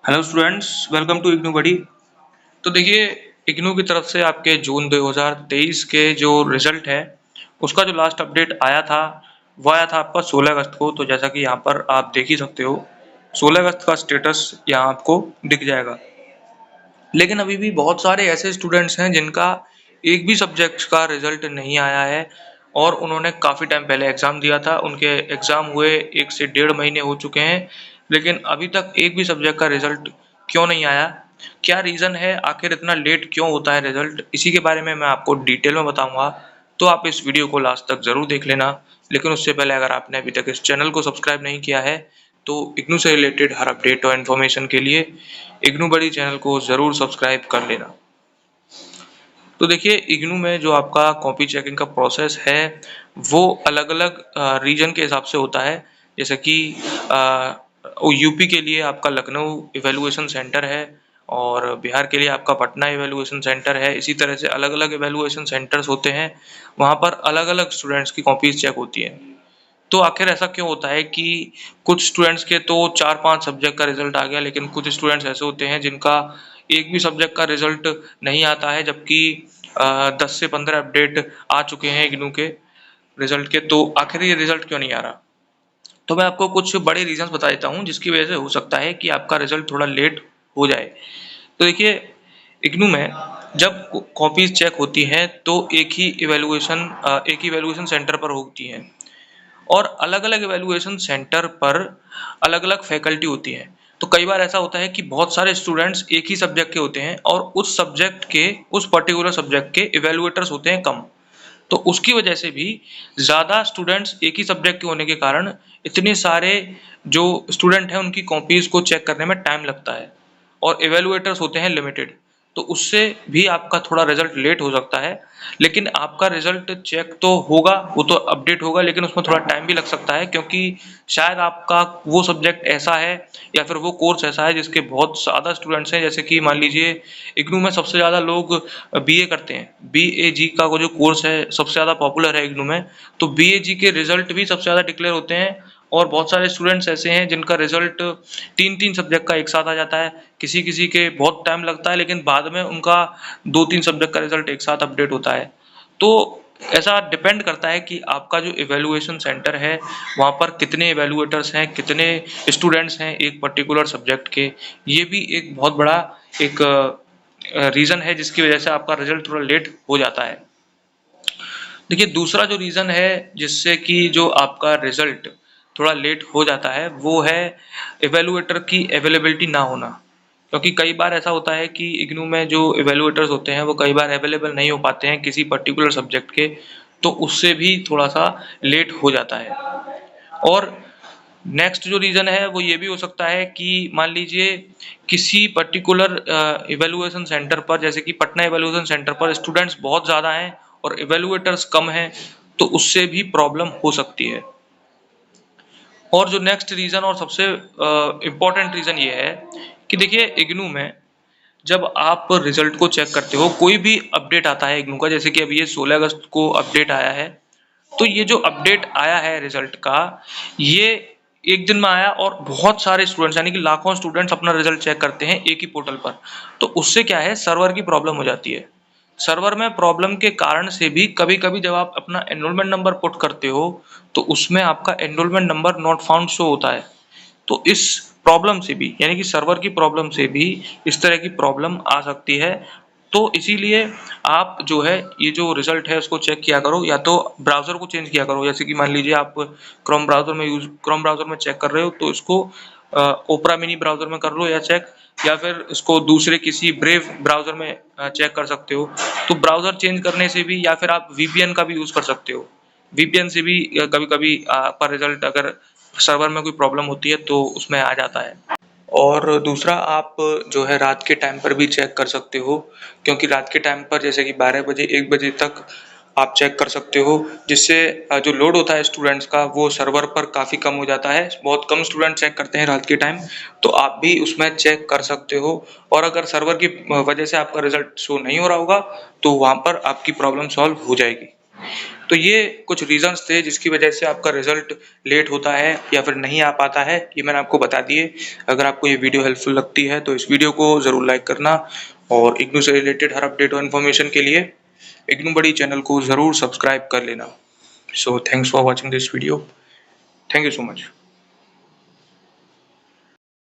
Hello students, welcome to IGNOU buddy. तो देखिए, इग्नू की तरफ से आपके जून 2023 के जो रिजल्ट है उसका जो लास्ट अपडेट आया था वो आया था आपका 16 अगस्त को। तो जैसा कि यहाँ पर आप देख ही सकते हो, 16 अगस्त का स्टेटस यहाँ आपको दिख जाएगा। लेकिन अभी भी बहुत सारे ऐसे स्टूडेंट्स हैं जिनका एक भी सब्जेक्ट का रिजल्ट नहीं आया है और उन्होंने काफ़ी टाइम पहले एग्ज़ाम दिया था। उनके एग्ज़ाम हुए 1 से 1.5 महीने हो चुके हैं, लेकिन अभी तक एक भी सब्जेक्ट का रिजल्ट क्यों नहीं आया? क्या रीज़न है? आखिर इतना लेट क्यों होता है रिजल्ट? इसी के बारे में मैं आपको डिटेल में बताऊंगा, तो आप इस वीडियो को लास्ट तक ज़रूर देख लेना। लेकिन उससे पहले अगर आपने अभी तक इस चैनल को सब्सक्राइब नहीं किया है तो इग्नू से रिलेटेड हर अपडेट और इन्फॉर्मेशन के लिए इग्नू बड़ी चैनल को ज़रूर सब्सक्राइब कर लेना। तो देखिए, इग्नू में जो आपका कॉपी चेकिंग का प्रोसेस है वो अलग अलग रीजन के हिसाब से होता है। जैसे कि यूपी के लिए आपका लखनऊ इवेलुएशन सेंटर है और बिहार के लिए आपका पटना इवेलुएशन सेंटर है। इसी तरह से अलग अलग इवेलुएशन सेंटर्स होते हैं, वहाँ पर अलग अलग स्टूडेंट्स की कॉपीज चेक होती हैं। तो आखिर ऐसा क्यों होता है कि कुछ स्टूडेंट्स के तो 4-5 सब्जेक्ट का रिजल्ट आ गया, लेकिन कुछ स्टूडेंट्स ऐसे होते हैं जिनका एक भी सब्जेक्ट का रिजल्ट नहीं आता है, जबकि 10 से 15 अपडेट आ चुके हैं इग्नू के रिजल्ट के। तो आखिर ये रिजल्ट क्यों नहीं आ रहा? तो मैं आपको कुछ बड़े रीजंस बता देता हूँ जिसकी वजह से हो सकता है कि आपका रिजल्ट थोड़ा लेट हो जाए। तो देखिए, इग्नू में जब कॉपीज चेक होती हैं तो एक ही इवेलुएशन सेंटर पर होती हैं और अलग अलग इवेलुएशन सेंटर पर अलग अलग फैकल्टी होती हैं। तो कई बार ऐसा होता है कि बहुत सारे स्टूडेंट्स एक ही सब्जेक्ट के होते हैं और उस पर्टिकुलर सब्जेक्ट के इवेलुएटर्स होते हैं कम। तो उसकी वजह से भी ज़्यादा स्टूडेंट्स एक ही सब्जेक्ट के होने के कारण इतने सारे जो स्टूडेंट हैं उनकी कॉपीज को चेक करने में टाइम लगता है और इवेलुएटर्स होते हैं लिमिटेड। तो उससे भी आपका थोड़ा रिजल्ट लेट हो सकता है। लेकिन आपका रिजल्ट चेक तो होगा, वो तो अपडेट होगा, लेकिन उसमें थोड़ा टाइम भी लग सकता है, क्योंकि शायद आपका वो सब्जेक्ट ऐसा है या फिर वो कोर्स ऐसा है जिसके बहुत ज़्यादा स्टूडेंट्स हैं। जैसे कि मान लीजिए, इग्नू में सबसे ज़्यादा लोग बीए करते हैं। बीएजी का वो जो कोर्स है सबसे ज़्यादा पॉपुलर है इग्नू में। तो बीएजी के रिजल्ट भी सबसे ज़्यादा डिक्लेयर होते हैं और बहुत सारे स्टूडेंट्स ऐसे हैं जिनका रिजल्ट 3-3 सब्जेक्ट का एक साथ आ जाता है। किसी-किसी के बहुत टाइम लगता है, लेकिन बाद में उनका 2-3 सब्जेक्ट का रिजल्ट एक साथ अपडेट होता है। तो ऐसा डिपेंड करता है कि आपका जो इवैल्यूएशन सेंटर है वहाँ पर कितने इवैल्यूएटर्स हैं, कितने स्टूडेंट्स हैं एक पर्टिकुलर सब्जेक्ट के। ये भी एक बहुत बड़ा एक रीज़न है जिसकी वजह से आपका रिजल्ट थोड़ा लेट हो जाता है। देखिए, दूसरा जो रीज़न है जिससे कि जो आपका रिजल्ट थोड़ा लेट हो जाता है वो है इवैल्यूएटर की अवेलेबिलिटी ना होना। क्योंकि कई बार ऐसा होता है कि इग्नू में जो इवैल्यूएटर्स होते हैं वो कई बार अवेलेबल नहीं हो पाते हैं किसी पर्टिकुलर सब्जेक्ट के, तो उससे भी थोड़ा-सा लेट हो जाता है। और नेक्स्ट जो रीज़न है वो ये भी हो सकता है कि मान लीजिए किसी पर्टिकुलर इवैल्यूएशन सेंटर पर, जैसे कि पटना इवैल्यूएशन सेंटर पर स्टूडेंट्स बहुत ज़्यादा हैं और इवैल्यूएटर्स कम हैं, तो उससे भी प्रॉब्लम हो सकती है। और जो नेक्स्ट रीज़न और सबसे इम्पोर्टेंट रीज़न ये है कि देखिए, इग्नू में जब आप रिजल्ट को चेक करते हो, कोई भी अपडेट आता है इग्नू का, जैसे कि अभी ये 16 अगस्त को अपडेट आया है। तो ये जो अपडेट आया है रिजल्ट का, ये एक दिन में आया और बहुत सारे स्टूडेंट्स यानी कि लाखों स्टूडेंट्स अपना रिजल्ट चेक करते हैं एक ही पोर्टल पर। तो उससे क्या है, सर्वर की प्रॉब्लम हो जाती है। सर्वर में प्रॉब्लम के कारण से भी कभी-कभी जब आप अपना एनरोलमेंट नंबर पुट करते हो तो उसमें आपका enrolment number not found show होता है। तो इस प्रॉब्लम से भी, यानी कि सर्वर की प्रॉब्लम से भी इस तरह की प्रॉब्लम आ सकती है। तो इसीलिए आप जो है ये जो रिजल्ट है उसको चेक किया करो, या तो ब्राउज़र को चेंज किया करो। जैसे कि मान लीजिए आप क्रोम ब्राउज़र में चेक कर रहे हो तो इसको ओपेरा मिनी ब्राउज़र में कर लो या चेक, या फिर इसको दूसरे किसी ब्रेव ब्राउज़र में चेक कर सकते हो। तो ब्राउज़र चेंज करने से भी, या फिर आप वीपीएन का भी यूज़ कर सकते हो। वीपीएन से भी कभी-कभी आपका रिजल्ट अगर सर्वर में कोई प्रॉब्लम होती है तो उसमें आ जाता है। और दूसरा, आप जो है रात के टाइम पर भी चेक कर सकते हो, क्योंकि रात के टाइम पर जैसे कि 12 बजे 1 बजे तक आप चेक कर सकते हो, जिससे जो लोड होता है स्टूडेंट्स का वो सर्वर पर काफ़ी कम हो जाता है। बहुत कम स्टूडेंट चेक करते हैं रात के टाइम, तो आप भी उसमें चेक कर सकते हो। और अगर सर्वर की वजह से आपका रिजल्ट शो नहीं हो रहा होगा तो वहाँ पर आपकी प्रॉब्लम सॉल्व हो जाएगी। तो ये कुछ रीजंस थे जिसकी वजह से आपका रिजल्ट लेट होता है या फिर नहीं आ पाता है, ये मैंने आपको बता दिए। अगर आपको ये वीडियो हेल्पफुल लगती है तो इस वीडियो को ज़रूर लाइक करना और इग्नू से रिलेटेड हर अपडेट और इन्फॉर्मेशन के लिए इग्नू बडी चैनल को ज़रूर सब्सक्राइब कर लेना। So thanks for watching this video. Thank you so much.